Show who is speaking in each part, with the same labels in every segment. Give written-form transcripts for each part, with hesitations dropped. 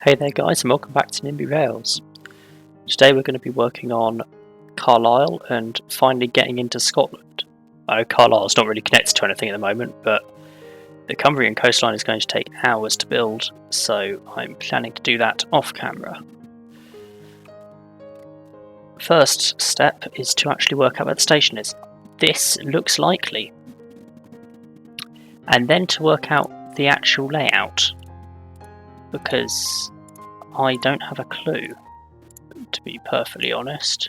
Speaker 1: Hey there guys, and welcome back to NIMBY Rails. Today we're going to be working on Carlisle and finally getting into Scotland. I know Carlisle's not really connected to anything at the moment, but the Cumbrian coastline is going to take hours to build, so I'm planning to do that off camera. First step is to actually work out where the station is. This looks likely. And then to work out the actual layout, because I don't have a clue, to be perfectly honest.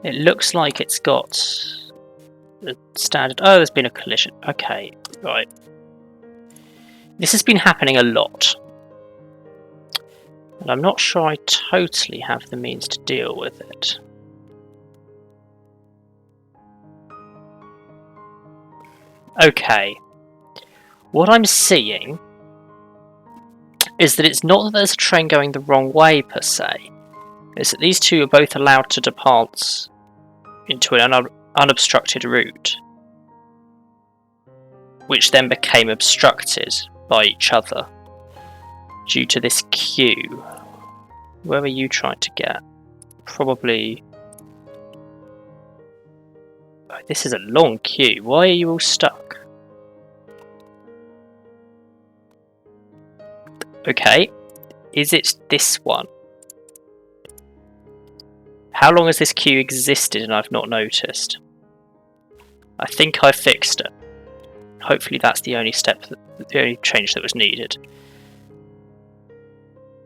Speaker 1: It looks like it's got the standard... Oh, there's been a collision. Okay, right. This has been happening a lot. And I'm not sure I totally have the means to deal with it. Okay. What I'm seeing is that it's not that there's a train going the wrong way per se. It's that these two are both allowed to depart into an unobstructed route, which then became obstructed by each other due to this queue. Where were you trying to get? Probably... Oh, this is a long queue. Why are you all stuck? Okay, is it this one? How long has this queue existed and I've not noticed? I think I fixed it. Hopefully that's the only the only change that was needed.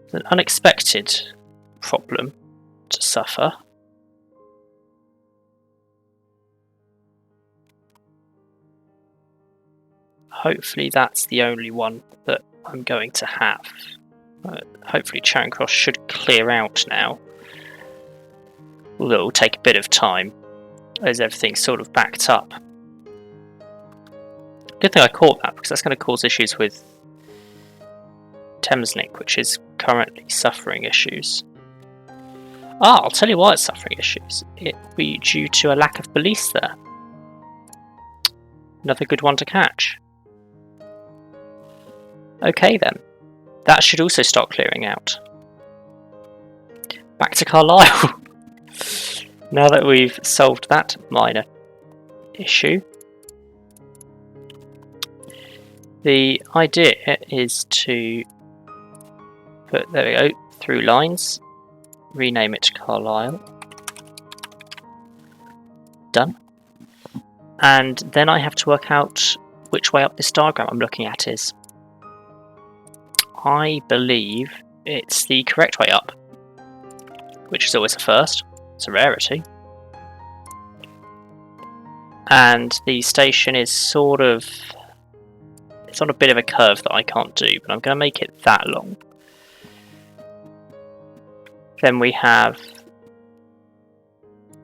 Speaker 1: It's an unexpected problem to suffer. Hopefully that's the only one that I'm going to have. Hopefully Charing Cross should clear out now. Although it will take a bit of time as everything's sort of backed up. Good thing I caught that, because that's going to cause issues with Thameslink, which is currently suffering issues. Ah, I'll tell you why it's suffering issues. It will be due to a lack of police there. Another good one to catch. Okay then, that should also start clearing out. Back to Carlisle. Now that we've solved that minor issue, the idea is to put, there we go, through lines, rename it to Carlisle. Done. And then I have to work out which way up this diagram I'm looking at is. I believe it's the correct way up, which is always a first. It's a rarity. And the station is sort of... It's on a bit of a curve that I can't do, but I'm going to make it that long. Then we have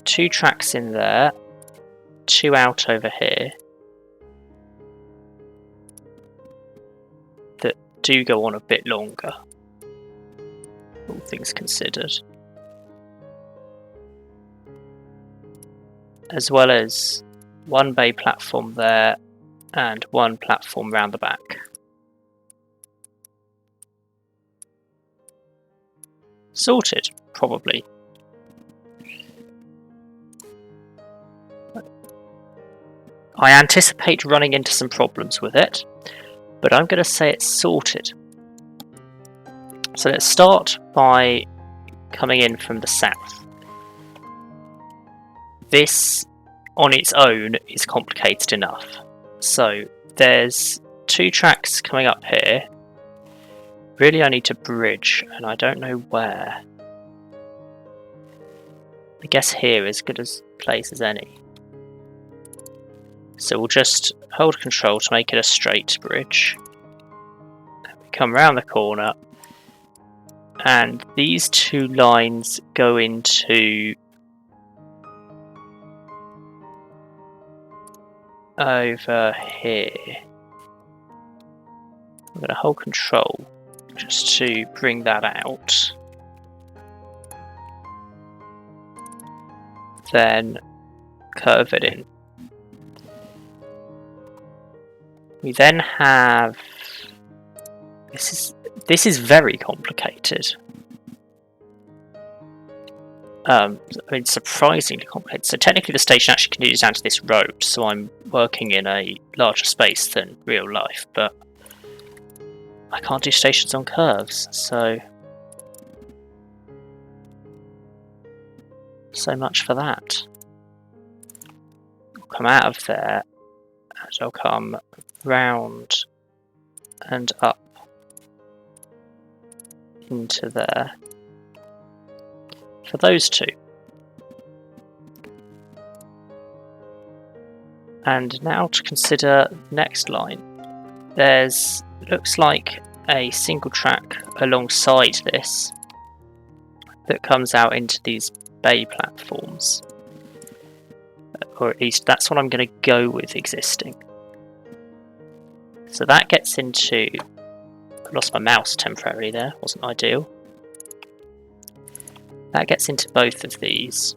Speaker 1: 2 tracks in there, 2 out over here, that do go on a bit longer, all things considered. As well as 1 bay platform there and 1 platform round the back. Sorted, probably. I anticipate running into some problems with it, but I'm going to say it's sorted. So let's start by coming in from the south. This on its own is complicated enough. So there's 2 tracks coming up here. Really I need to bridge, and I don't know where. I guess here is as good a place as any. So we'll just hold control to make it a straight bridge. We come round the corner, and these 2 lines go into over here. I'm going to hold control just to bring that out. Then curve it in. We then have... This is This is very complicated. I mean, surprisingly complicated. So technically the station actually continues down to this road, so I'm working in a larger space than real life, but I can't do stations on curves, so much for that. I'll come out of there, and I'll come round and up into there for those two. And now to consider the next line. There's, looks like a single track alongside this that comes out into these bay platforms. Or at least that's what I'm going to go with existing. So that gets into... I lost my mouse temporarily there, wasn't ideal. That gets into both of these.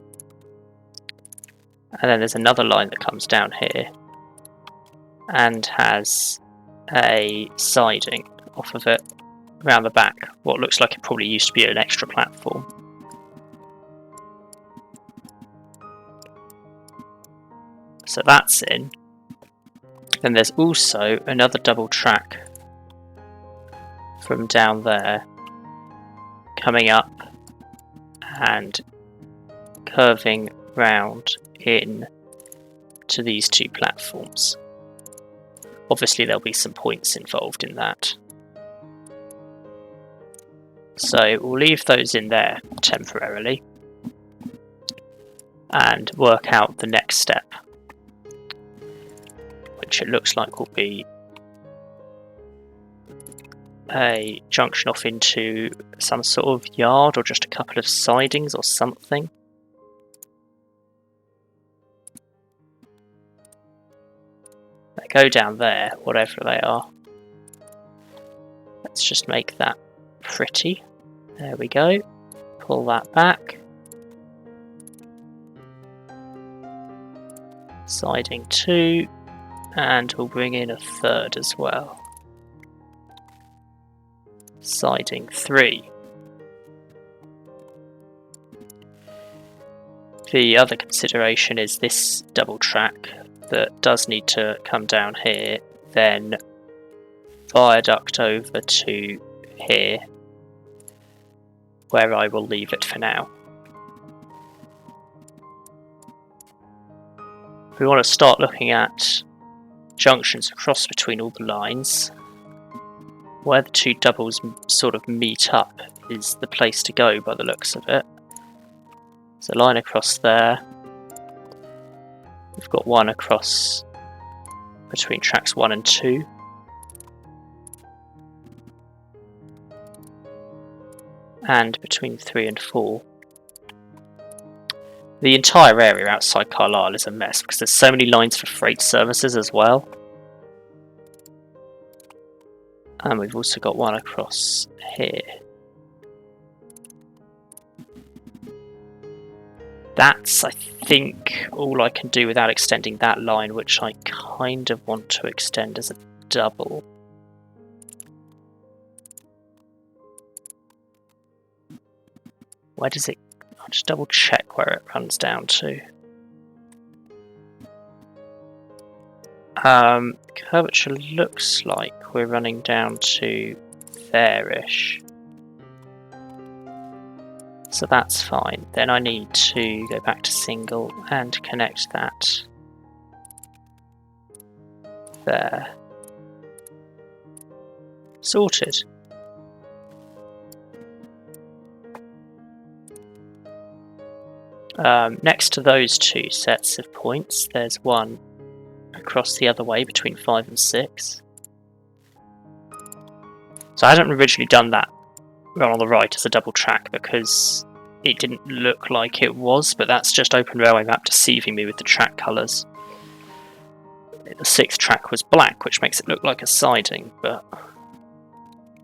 Speaker 1: And then there's another line that comes down here and has a siding off of it around the back. What looks like it probably used to be an extra platform. So that's in. Then there's also another double track from down there coming up and curving round in to these two platforms. Obviously there'll be some points involved in that. So we'll leave those in there temporarily and work out the next step, which it looks like will be a junction off into some sort of yard or just a couple of sidings or something. They go down there, whatever they are. Let's just make that pretty. There we go. Pull that back. Siding 2, and we'll bring in a third as well. Siding 3. The other consideration is this double track that does need to come down here, then viaduct over to here, where I will leave it for now. We want to start looking at junctions across between all the lines. Where the two doubles sort of meet up is the place to go by the looks of it. There's a line across there. We've got one across between tracks 1 and 2. And between 3 and 4. The entire area outside Carlisle is a mess because there's so many lines for freight services as well. And we've also got one across here. That's, I think, all I can do without extending that line, which I kind of want to extend as a double. Where does it... I'll just double check where it runs down to. Curvature looks like we're running down to there-ish. So that's fine. Then I need to go back to single and connect that there. Sorted. Next to those two sets of points, there's one across the other way between 5 and 6. So I hadn't originally done that one on the right as a double track because it didn't look like it was, but that's just Open Railway Map deceiving me with the track colours. The 6th track was black, which makes it look like a siding, but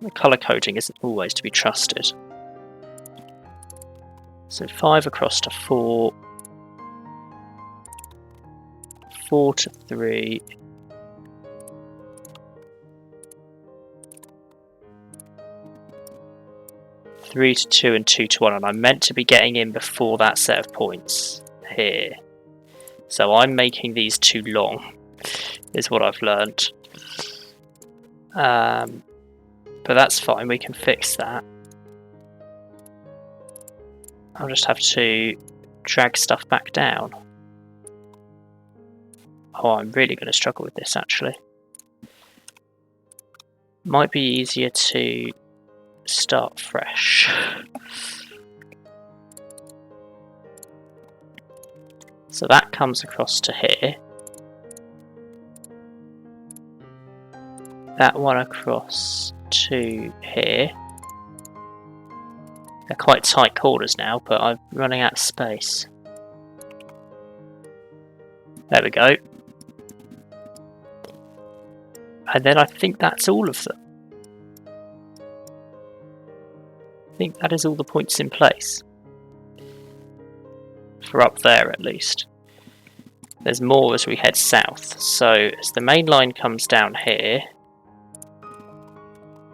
Speaker 1: the colour coding isn't always to be trusted. So 5 across to 4, 4 to 3, 3 to 2 and 2 to 1, and I'm meant to be getting in before that set of points here. So I'm making these too long, is what I've learned. But that's fine, we can fix that. I'll just have to drag stuff back down. Oh, I'm really going to struggle with this, actually. Might be easier to start fresh. So that comes across to here. That one across to here. They're quite tight corners now, but I'm running out of space. There we go. And then I think that's all of them. I think that is all the points in place. For up there at least. There's more as we head south. So as the main line comes down here,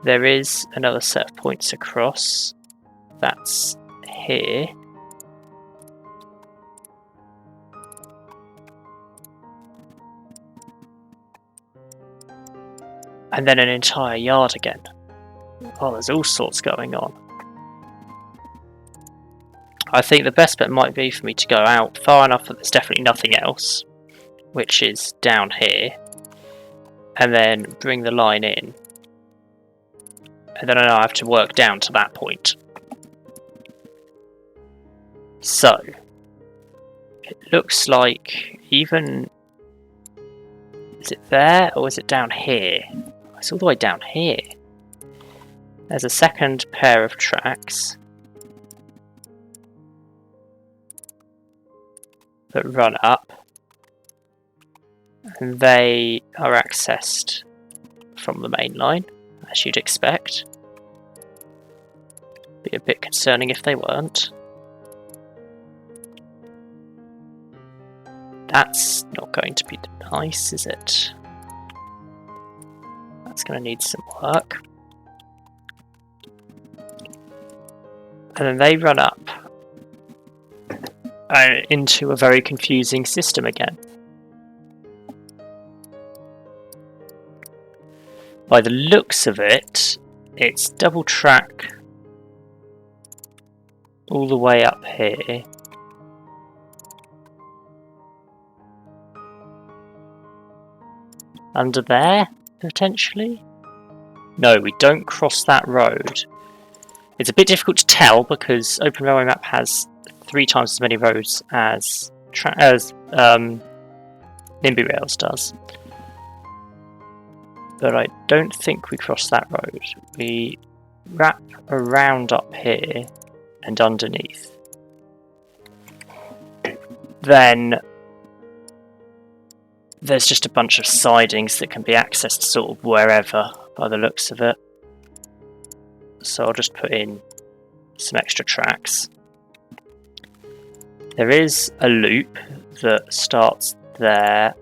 Speaker 1: there is another set of points across. That's here. And then an entire yard again. Oh, there's all sorts going on. I think the best bet might be for me to go out far enough that there's definitely nothing else, which is down here, and then bring the line in. And then I know I have to work down to that point. So, it looks like even... Is it there, or is it down here? It's all the way down here. There's a second pair of tracks that run up, and they are accessed from the main line, as you'd expect. Be a bit concerning if they weren't. That's not going to be nice, is it? That's going to need some work. And then they run up into a very confusing system again. By the looks of it, it's double track all the way up here. Under there, potentially? No, we don't cross that road. It's a bit difficult to tell because Open Railway Map has 3 times as many roads as NIMBY Rails does. But I don't think we cross that road. We wrap around up here and underneath. Then there's just a bunch of sidings that can be accessed sort of wherever by the looks of it. So I'll just put in some extra tracks. There is a loop that starts there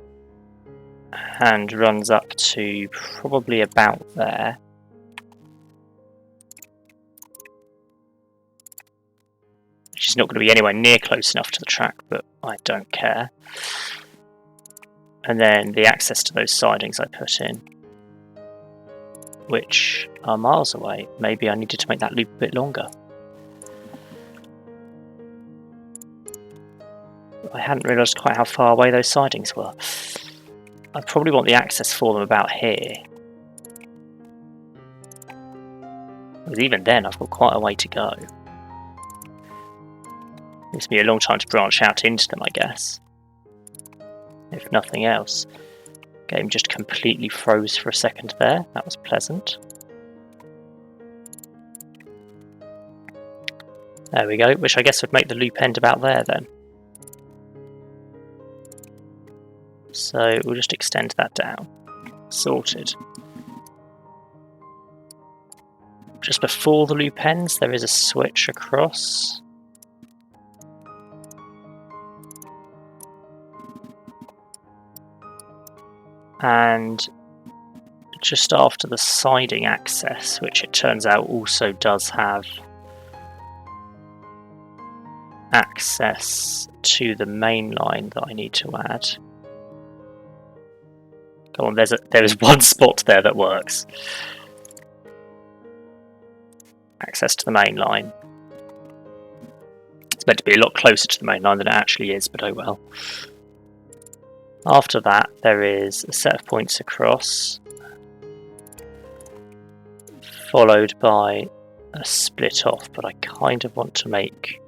Speaker 1: and runs up to probably about there. Which is not going to be anywhere near close enough to the track, but I don't care. And then the access to those sidings I put in, which are miles away. Maybe I needed to make that loop a bit longer. I hadn't realised quite how far away those sidings were. I probably want the access for them about here. Because even then I've got quite a way to go. Gives me a long time to branch out into them, I guess. If nothing else. Game just completely froze for a second there. That was pleasant. There we go, which I guess would make the loop end about there then. So we'll just extend that down. Sorted. Just before the loop ends, there is a switch across. And just after the siding access, which it turns out also does have access to the main line that I need to add. Come on, there is one spot there that works. Access to the main line. It's meant to be a lot closer to the main line than it actually is, but oh well. After that, there is a set of points across, followed by a split off, but I kind of want to make...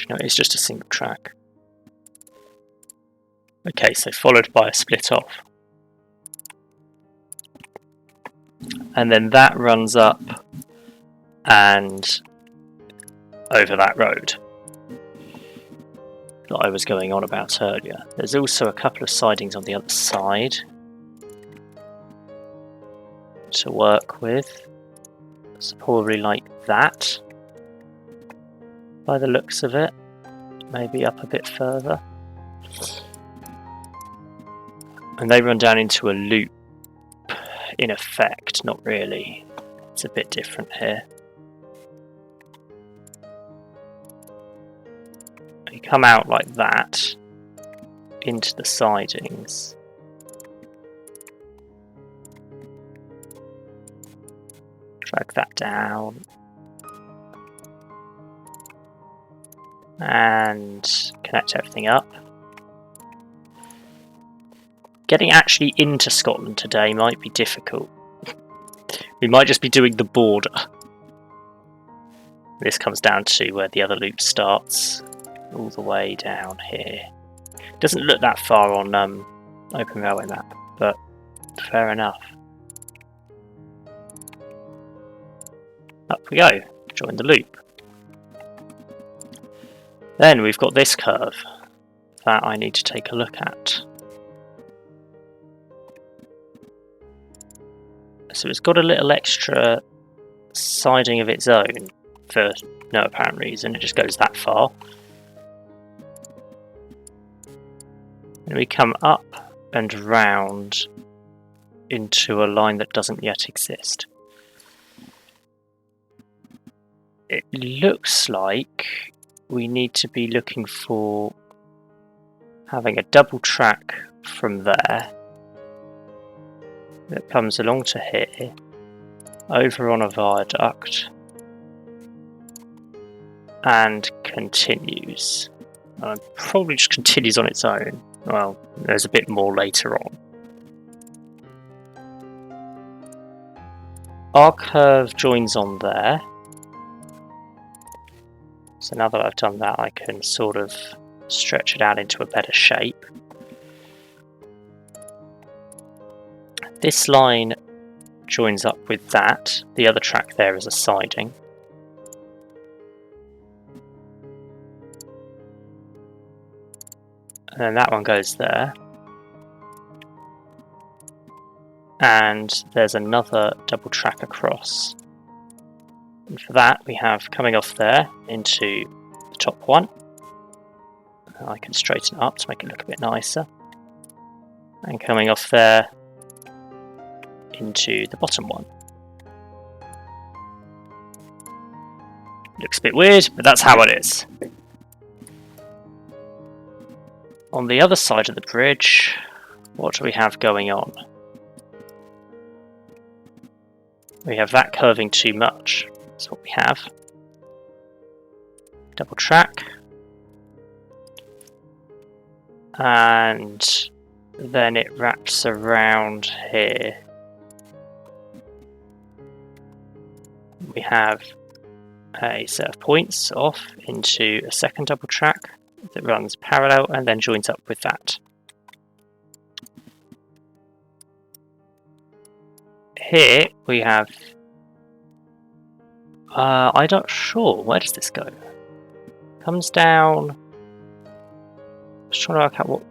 Speaker 1: No, it's just a single track. Okay, so followed by a split off. And then that runs up and over that road that I was going on about earlier. There's also a couple of sidings on the other side to work with. It's probably like that, by the looks of it. Maybe up a bit further. And they run down into a loop, in effect. Not really. It's a bit different here. You come out like that into the sidings. Drag that down. And connect everything up. Getting actually into Scotland today might be difficult. We might just be doing the border. This comes down to where the other loop starts, all the way down here. Doesn't look that far on Open Railway map, but fair enough. Up we go, join the loop. Then we've got this curve that I need to take a look at. So it's got a little extra siding of its own for no apparent reason. It just goes that far. And we come up and round into a line that doesn't yet exist. It looks like we need to be looking for having a double track from there that comes along to here, over on a viaduct, and continues. Probably just continues on its own. Well, there's a bit more later on. Our curve joins on there. So now that I've done that, I can sort of stretch it out into a better shape. This line joins up with that. The other track there is a siding. And then that one goes there. And there's another double track across. And for that, we have coming off there into the top one. I can straighten it up to make it look a bit nicer. And coming off there into the bottom one. Looks a bit weird, but that's how it is. On the other side of the bridge, what do we have going on? We have that curving too much. That's what we have. Double track. And then it wraps around here. We have a set of points off into a second double track that runs parallel and then joins up with that. Here we have I'm not sure, where does this go? Comes down. I'm just trying to work out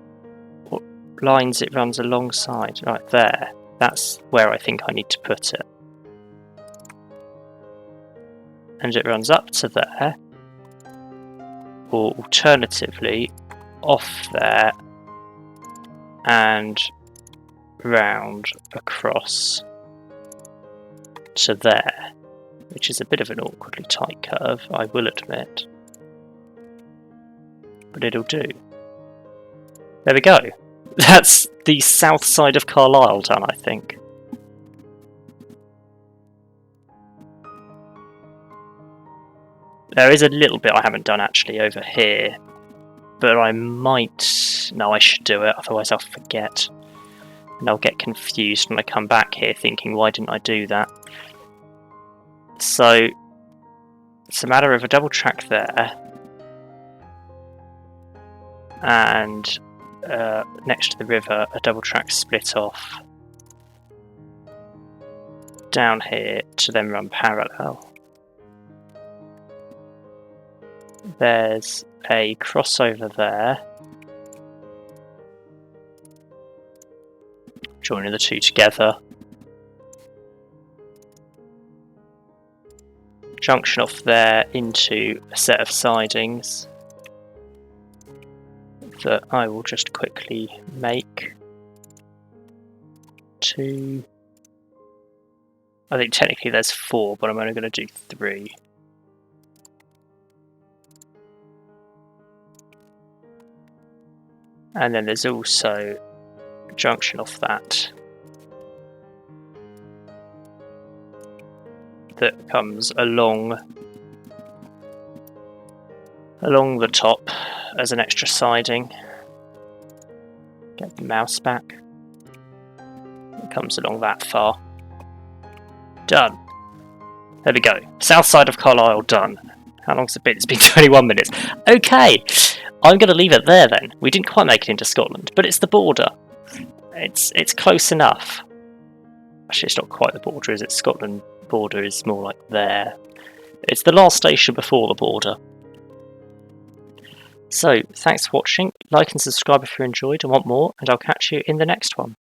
Speaker 1: what lines it runs alongside. Right there. That's where I think I need to put it. And it runs up to there, or alternatively off there and round across to there. which is a bit of an awkwardly tight curve, I will admit. But it'll do. There we go. That's the south side of Carlisle done, I think. There is a little bit I haven't done actually over here, but I might... No, I should do it, otherwise I'll forget. And I'll get confused when I come back here thinking, why didn't I do that? So, it's a matter of a double track there, and next to the river, a double track split off down here to then run parallel. There's a crossover there, joining the two together. Junction off there into a set of sidings that I will just quickly make. 2. I think technically there's 4, but I'm only going to do 3. And then there's also a junction off that that comes along the top as an extra siding. Get the mouse back. It comes along that far. Done. There we go. South side of Carlisle done. How long's it been? It's been 21 minutes. Okay, I'm going to leave it there then. We didn't quite make it into Scotland, but it's the border. It's close enough. Actually, it's not quite the border, is it? Scotland border is more like there. It's the last station before the border. So, thanks for watching. Like and subscribe if you enjoyed and want more, and I'll catch you in the next one.